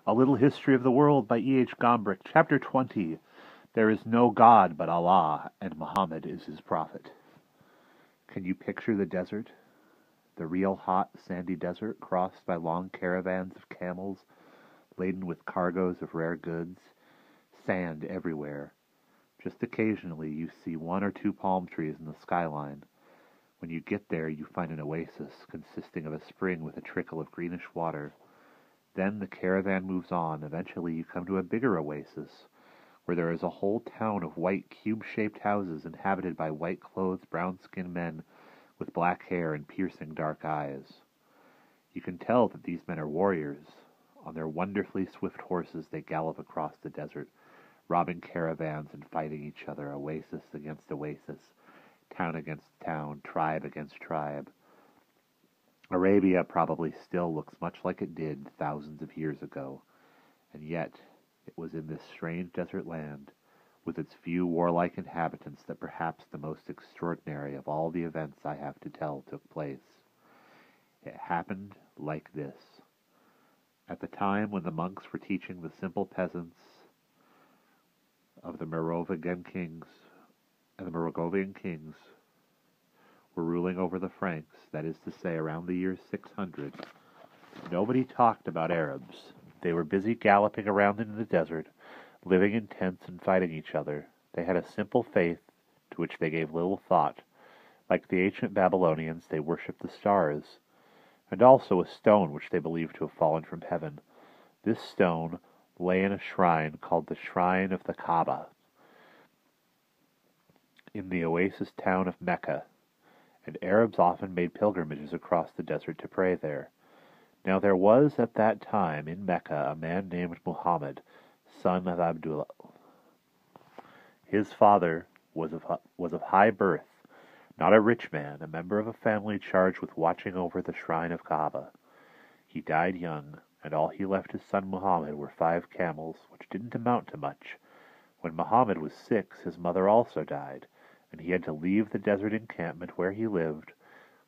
A Little History of the World by E. H. Gombrich, Chapter 20. There is no God but Allah, and Muhammad is his prophet. Can you picture the desert? The real hot, sandy desert crossed by long caravans of camels laden with cargoes of rare goods. Sand everywhere. Just occasionally you see one or two palm trees in the skyline. When you get there, you find an oasis consisting of a spring with a trickle of greenish water. Then the caravan moves on. Eventually you come to a bigger oasis, where there is a whole town of white cube-shaped houses inhabited by white-clothed, brown-skinned men with black hair and piercing dark eyes. You can tell that these men are warriors. On their wonderfully swift horses they gallop across the desert, robbing caravans and fighting each other, oasis against oasis, town against town, tribe against tribe. Arabia probably still looks much like it did thousands of years ago, and yet it was in this strange desert land, with its few warlike inhabitants, that perhaps the most extraordinary of all the events I have to tell took place. It happened like this. At the time when the monks were teaching the simple peasants of the Merovingian kings, were ruling over the Franks, that is to say, around the year 600, nobody talked about Arabs. They were busy galloping around in the desert, living in tents and fighting each other. They had a simple faith to which they gave little thought. Like the ancient Babylonians, they worshipped the stars, and also a stone which they believed to have fallen from heaven. This stone lay in a shrine called the Shrine of the Kaaba, in the oasis town of Mecca, and Arabs often made pilgrimages across the desert to pray there. Now there was at that time in Mecca a man named Muhammad, son of Abdullah. His father was of high birth, not a rich man, a member of a family charged with watching over the shrine of Kaaba. He died young, and all he left his son Muhammad were 5 camels, which didn't amount to much. When Muhammad was 6, his mother also died, and he had to leave the desert encampment where he lived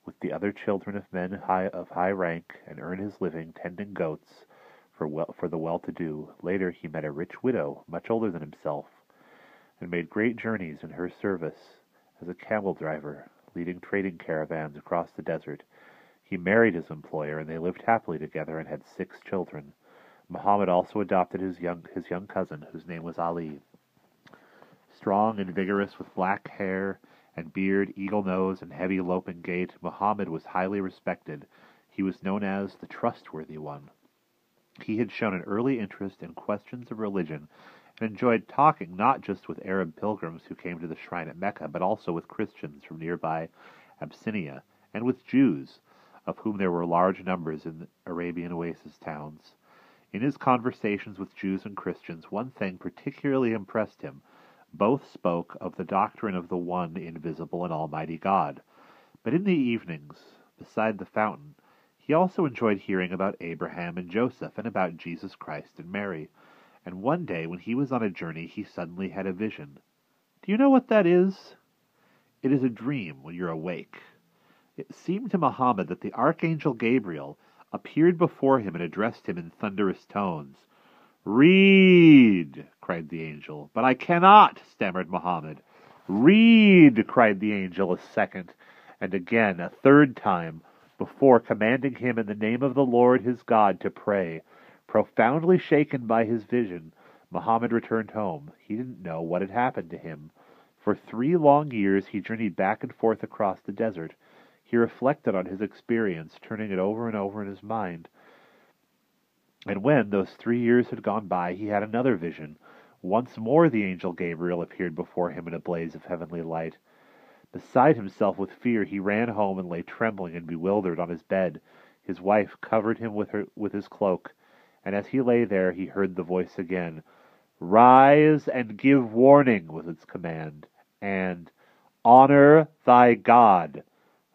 with the other children of men of high rank, and earn his living tending goats for the well-to-do. Later he met a rich widow, much older than himself, and made great journeys in her service as a camel driver, leading trading caravans across the desert. He married his employer, and they lived happily together and had 6 children. Muhammad also adopted his young cousin, whose name was Ali. Strong and vigorous, with black hair and beard, eagle nose, and heavy loping gait, Muhammad was highly respected. He was known as the trustworthy one. He had shown an early interest in questions of religion, and enjoyed talking not just with Arab pilgrims who came to the shrine at Mecca, but also with Christians from nearby Abyssinia, and with Jews, of whom there were large numbers in the Arabian oasis towns. In his conversations with Jews and Christians, one thing particularly impressed him. Both spoke of the doctrine of the one invisible and almighty God. But in the evenings, beside the fountain, he also enjoyed hearing about Abraham and Joseph, and about Jesus Christ and Mary. And one day, when he was on a journey, he suddenly had a vision. Do you know what that is? It is a dream when you're awake. It seemed to Muhammad that the archangel Gabriel appeared before him and addressed him in thunderous tones. "Read!" cried the angel. "But I cannot," stammered Muhammad. "Read!" cried the angel a second, and again a third time, before commanding him in the name of the Lord his God to pray. Profoundly shaken by his vision, Muhammad returned home. He didn't know what had happened to him. For 3 long years he journeyed back and forth across the desert. He reflected on his experience, turning it over and over in his mind. And when those 3 years had gone by, he had another vision. Once more the angel Gabriel appeared before him in a blaze of heavenly light. Beside himself with fear, he ran home and lay trembling and bewildered on his bed. His wife covered him with his cloak, and as he lay there, he heard the voice again. "Rise and give warning," was its command, and "Honor thy God."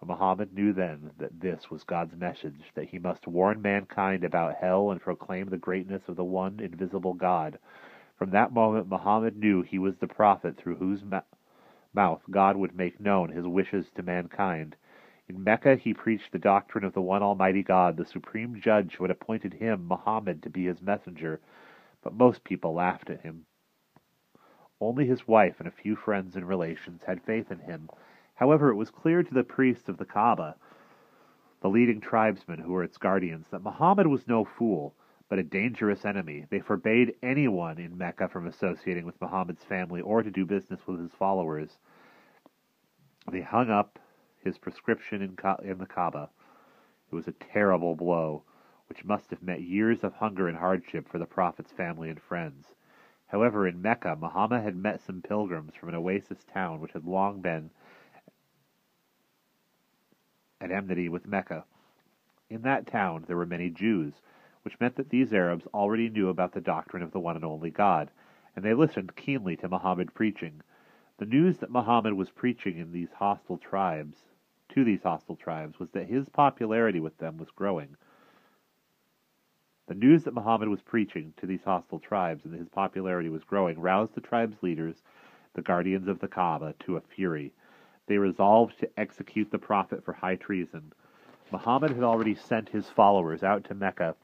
Muhammad knew then that this was God's message, that he must warn mankind about hell and proclaim the greatness of the one invisible God. From that moment, Muhammad knew he was the prophet through whose mouth God would make known his wishes to mankind. In Mecca he preached the doctrine of the one Almighty God, the supreme judge who had appointed him, Muhammad, to be his messenger, but most people laughed at him. Only his wife and a few friends and relations had faith in him. However, it was clear to the priests of the Kaaba, the leading tribesmen who were its guardians, that Muhammad was no fool, but a dangerous enemy. They forbade anyone in Mecca from associating with Muhammad's family or to do business with his followers. They hung up his prescription in the Kaaba. It was a terrible blow, which must have meant years of hunger and hardship for the Prophet's family and friends. However, in Mecca, Muhammad had met some pilgrims from an oasis town which had long been at enmity with Mecca. In that town there were many Jews, which meant that these Arabs already knew about the doctrine of the one and only God, and they listened keenly to Muhammad preaching. The news that Muhammad was preaching to these hostile tribes, was that his popularity with them was growing. The news that Muhammad was preaching to these hostile tribes and that his popularity was growing roused the tribe's leaders, the guardians of the Kaaba, to a fury. They resolved to execute the Prophet for high treason. Muhammad had already sent his followers out to Mecca,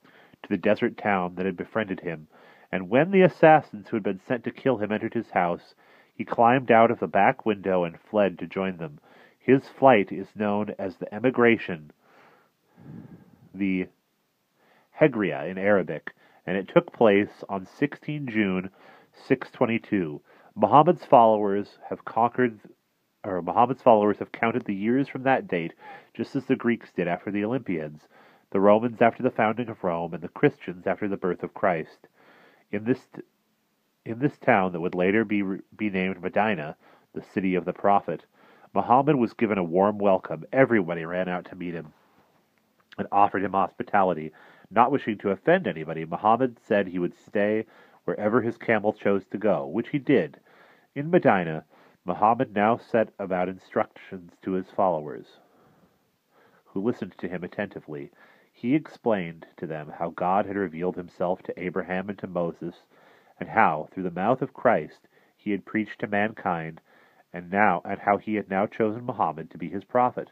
to the desert town that had befriended him, and when the assassins who had been sent to kill him entered his house, he climbed out of the back window and fled to join them. His flight is known as the emigration, the Hegria in Arabic, and it took place on 16 June 622. Muhammad's followers have counted the years from that date, just as the Greeks did after the Olympiads, the Romans after the founding of Rome, and the Christians after the birth of Christ. In this town that would later be named Medina, the city of the Prophet, Muhammad was given a warm welcome. Everybody ran out to meet him and offered him hospitality. Not wishing to offend anybody, Muhammad said he would stay wherever his camel chose to go, which he did. In Medina, Muhammad now set about instructions to his followers, who listened to him attentively. He explained to them how God had revealed himself to Abraham and to Moses, and how, through the mouth of Christ, he had preached to mankind, and how he had now chosen Muhammad to be his prophet.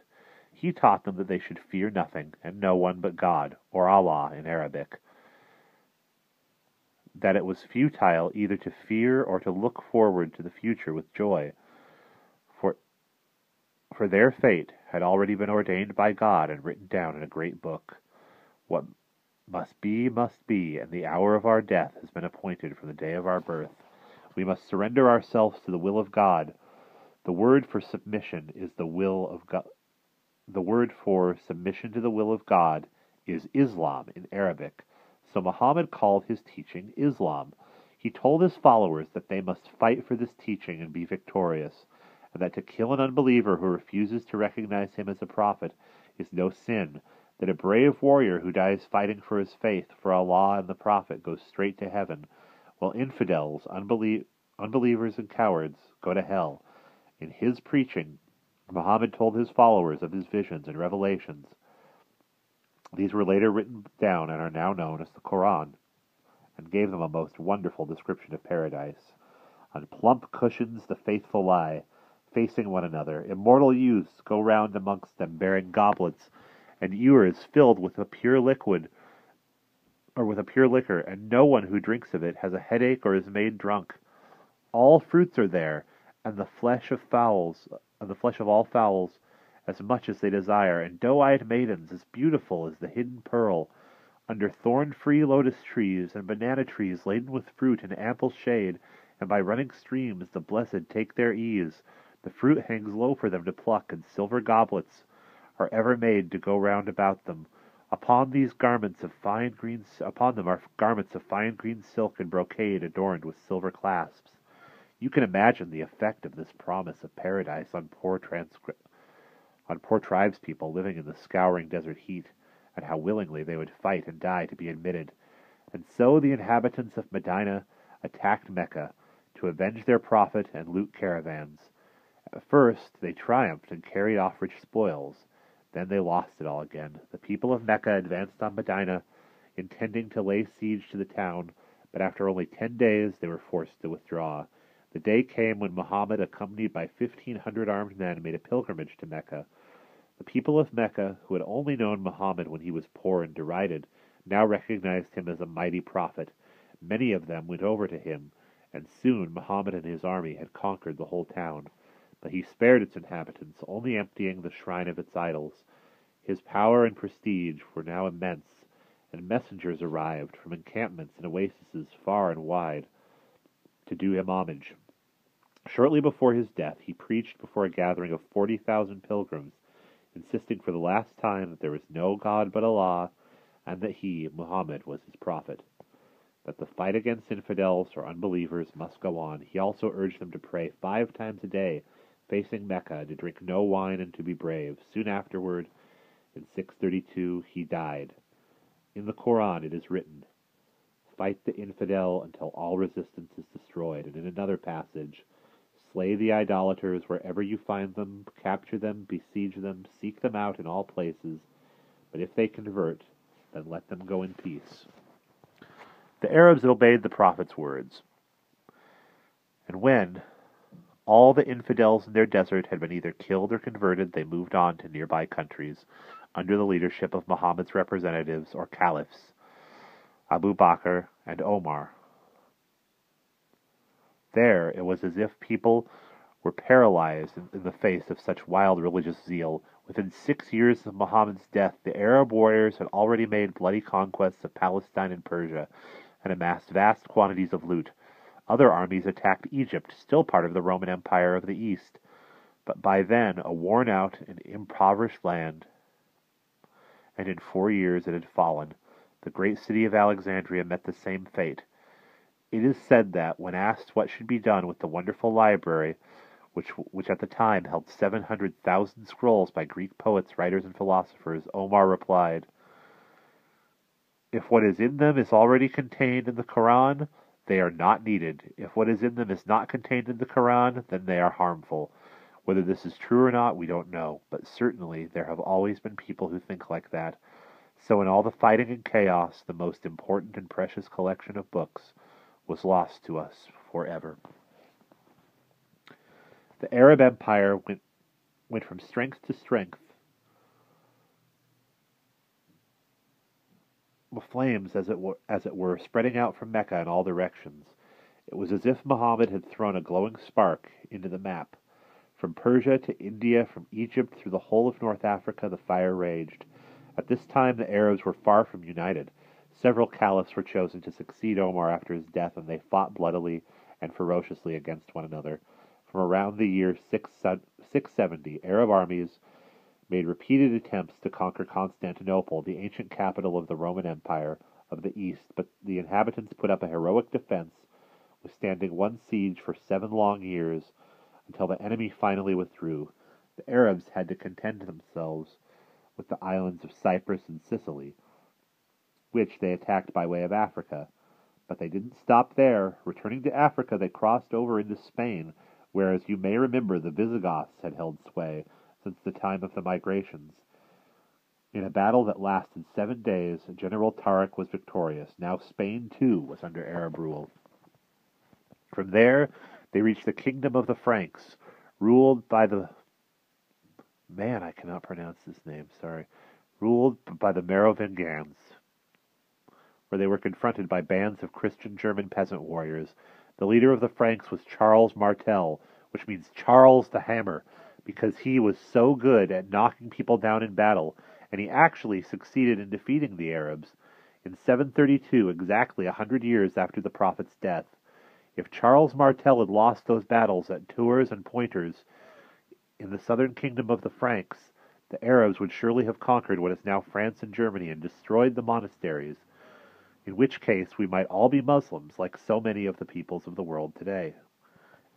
He taught them that they should fear nothing, and no one but God, or Allah in Arabic, that it was futile either to fear or to look forward to the future with joy, for their fate had already been ordained by God and written down in a great book. What must be, and the hour of our death has been appointed from the day of our birth. We must surrender ourselves to the will of God. The word for submission is the will of God. The word for submission to the will of God is Islam in Arabic. So Muhammad called his teaching Islam. He told his followers that they must fight for this teaching and be victorious, and that to kill an unbeliever who refuses to recognize him as a prophet is no sin, that a brave warrior who dies fighting for his faith, for Allah and the Prophet, goes straight to heaven, while infidels, unbelievers and cowards go to hell. In his preaching, Muhammad told his followers of his visions and revelations. These were later written down and are now known as the Quran, and gave them a most wonderful description of paradise. On plump cushions the faithful lie, facing one another. Immortal youths go round amongst them, bearing goblets and ewers filled with a pure liquor, and no one who drinks of it has a headache or is made drunk. All fruits are there, and the flesh of all fowls, as much as they desire, and doe-eyed maidens as beautiful as the hidden pearl, under thorn-free lotus trees and banana trees laden with fruit and ample shade, and by running streams the blessed take their ease. The fruit hangs low for them to pluck, and silver goblets are ever made to go round about them. Upon them are garments of fine green silk and brocade adorned with silver clasps. You can imagine the effect of this promise of paradise on poor tribespeople living in the scouring desert heat, and how willingly they would fight and die to be admitted. And so the inhabitants of Medina attacked Mecca to avenge their prophet and loot caravans. At first they triumphed and carried off rich spoils. Then they lost it all again. The people of Mecca advanced on Medina, intending to lay siege to the town, but after only 10 days they were forced to withdraw. The day came when Muhammad, accompanied by 1,500 armed men, made a pilgrimage to Mecca. The people of Mecca, who had only known Muhammad when he was poor and derided, now recognized him as a mighty prophet. Many of them went over to him, and soon Muhammad and his army had conquered the whole town. But he spared its inhabitants, only emptying the shrine of its idols. His power and prestige were now immense, and messengers arrived from encampments and oases far and wide to do him homage. Shortly before his death, he preached before a gathering of 40,000 pilgrims, insisting for the last time that there was no God but Allah, and that he, Muhammad, was his prophet. That the fight against infidels or unbelievers must go on. He also urged them to pray 5 times a day, facing Mecca, to drink no wine and to be brave. Soon afterward, in 632, he died. In the Quran it is written, "Fight the infidel until all resistance is destroyed." And in another passage, "Slay the idolaters wherever you find them, capture them, besiege them, seek them out in all places. But if they convert, then let them go in peace." The Arabs obeyed the Prophet's words. And when all the infidels in their desert had been either killed or converted, they moved on to nearby countries under the leadership of Muhammad's representatives or caliphs, Abu Bakr and Omar. There it was as if people were paralyzed in the face of such wild religious zeal. Within 6 years of Muhammad's death, the Arab warriors had already made bloody conquests of Palestine and Persia, and amassed vast quantities of loot. Other armies attacked Egypt, still part of the Roman Empire of the East, but by then a worn-out and impoverished land, and in 4 years it had fallen. The great city of Alexandria met the same fate. It is said that, when asked what should be done with the wonderful library, which at the time held 700,000 scrolls by Greek poets, writers, and philosophers, Omar replied, "If what is in them is already contained in the Quran, they are not needed. If what is in them is not contained in the Quran, then they are harmful. Whether this is true or not, we don't know, but certainly there have always been people who think like that. So in all the fighting and chaos, the most important and precious collection of books was lost to us forever." The Arab Empire went from strength to strength, with flames, as it were, spreading out from Mecca in all directions. It was as if Muhammad had thrown a glowing spark into the map. From Persia to India, from Egypt through the whole of North Africa, the fire raged. At this time the Arabs were far from united. Several caliphs were chosen to succeed Omar after his death, and they fought bloodily and ferociously against one another. From around the year 670, Arab armies made repeated attempts to conquer Constantinople, the ancient capital of the Roman Empire of the East, but the inhabitants put up a heroic defense, withstanding one siege for 7 long years, until the enemy finally withdrew. The Arabs had to content themselves with the islands of Cyprus and Sicily, which they attacked by way of Africa. But they didn't stop there. Returning to Africa, they crossed over into Spain, where, as you may remember, the Visigoths had held sway since the time of the migrations. In a battle that lasted 7 days, General Tariq was victorious. Now Spain, too, was under Arab rule. From there, they reached the kingdom of the Franks, ruled by the... I cannot pronounce this name, sorry. Ruled by the Merovingians, where they were confronted by bands of Christian German peasant warriors. The leader of the Franks was Charles Martel, which means Charles the Hammer, because he was so good at knocking people down in battle, and he actually succeeded in defeating the Arabs. In 732, exactly 100 years after the Prophet's death, if Charles Martel had lost those battles at Tours and Poitiers in the southern kingdom of the Franks, the Arabs would surely have conquered what is now France and Germany and destroyed the monasteries, in which case we might all be Muslims, like so many of the peoples of the world today.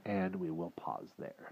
And we will pause there.